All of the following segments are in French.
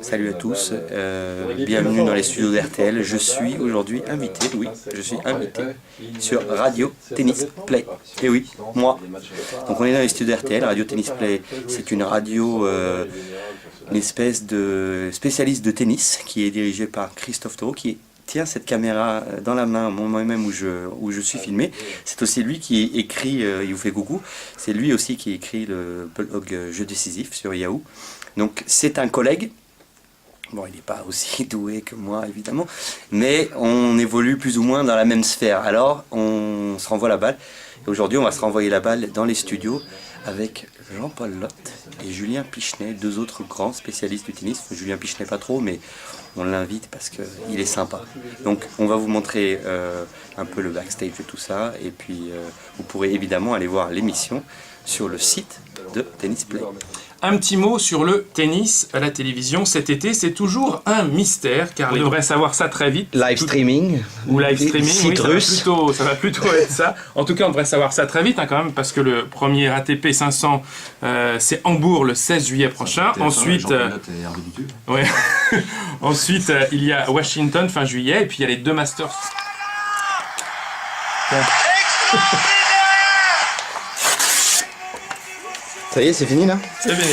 salut à tous, bienvenue dans les studios d'RTL. Je suis aujourd'hui invité, oui, je suis invité sur Radio Tennis Play. Et oui, moi. Donc on est dans les studios d'RTL, Radio Tennis Play, c'est une radio, une espèce de spécialiste de tennis qui est dirigée par Christophe Taureau, qui tient cette caméra dans la main au moment même où je suis filmé. C'est aussi lui qui écrit, il vous fait coucou, c'est lui aussi qui écrit le blog Jeux décisifs sur Yahoo. Donc c'est un collègue, bon il n'est pas aussi doué que moi évidemment, mais on évolue plus ou moins dans la même sphère, alors on se renvoie la balle. Et aujourd'hui on va se renvoyer la balle dans les studios avec Jean-Paul Lotte et Julien Pichenet, deux autres grands spécialistes du tennis. Julien Pichenet pas trop, mais on l'invite parce qu'il est sympa. Donc on va vous montrer un peu le backstage de tout ça, et puis vous pourrez évidemment aller voir l'émission sur le site de Tennis Play. Un petit mot sur le tennis à la télévision cet été, c'est toujours un mystère, car on devrait savoir ça très vite. Live streaming. Ou live streaming, site oui, russe. ça va plutôt être ça. En tout cas, on devrait savoir ça très vite quand même, parce que le premier ATP 500, c'est Hambourg le 16 juillet prochain. Ensuite, ouais. Ensuite il y a Washington fin juillet, et puis il y a les deux Masters. Ça y est, c'est fini là? C'est fini.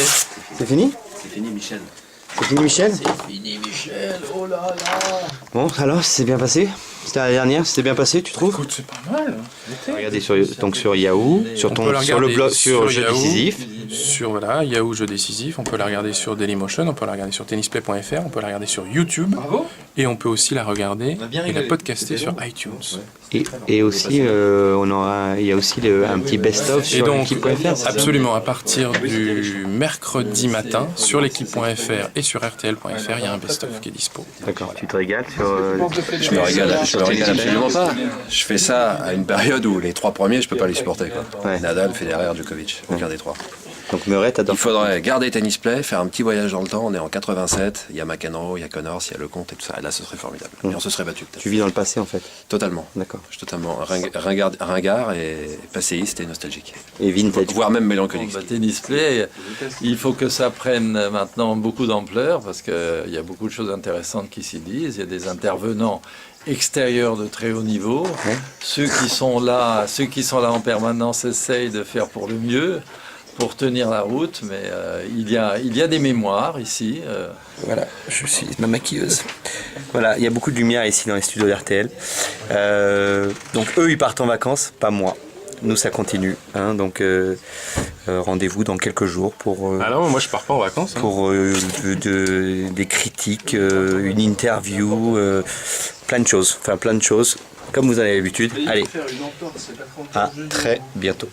C'est fini? C'est fini, Michel. C'est fini, Michel? C'est fini, Michel. Oh là là. Bon, alors, c'est bien passé? C'était la dernière, c'était bien passé, tu trouves? Écoute, c'est pas mal. Regardez sur Yahoo, sur le blog, sur Jeux décisifs. Sur voilà, Yahoo Jeux décisifs, on peut la regarder sur Dailymotion, on peut la regarder sur tennisplay.fr, on peut la regarder sur YouTube. Bravo. Et on peut aussi la regarder et la podcaster sur iTunes. Et aussi, il y a aussi un petit best-of sur l'équipe.fr. Absolument, à partir du mercredi matin, sur l'équipe.fr et sur rtl.fr, il y a un best-of qui est dispo. D'accord, tu te régales sur... Je me régale absolument pas. Je fais ça à une période où les trois premiers, je peux pas les supporter, quoi. Ouais. Nadal, Federer, Djokovic, aucun des trois. Donc Murray, t'adores. Il faudrait garder Tennis Play, faire un petit voyage dans le temps. On est en 87, il y a McEnroe, il y a Connors, il y a Lecomte et tout ça. Et là, ce serait formidable. Et on se serait battu. Tu vis dans le passé en fait. Totalement. D'accord. Je suis totalement ringard et passéiste et nostalgique. Et vintage. Voire même mélancolique. Tennis Play, il faut que ça prenne maintenant beaucoup d'ampleur parce qu'il y a beaucoup de choses intéressantes qui s'y disent. Il y a des intervenants extérieurs de très haut niveau. Ouais. Ceux qui sont là en permanence essayent de faire pour le mieux, pour tenir la route, mais il y a des mémoires ici. Voilà, je suis ma maquilleuse. Voilà, il y a beaucoup de lumière ici dans les studios d'RTL. Donc eux, ils partent en vacances, pas moi. Nous, ça continue. Hein, donc rendez-vous dans quelques jours pour... Ah non, moi je pars pas en vacances. Hein. Pour des critiques, une interview, plein de choses. Enfin, plein de choses, comme vous en avez l'habitude. Allez, à très bientôt.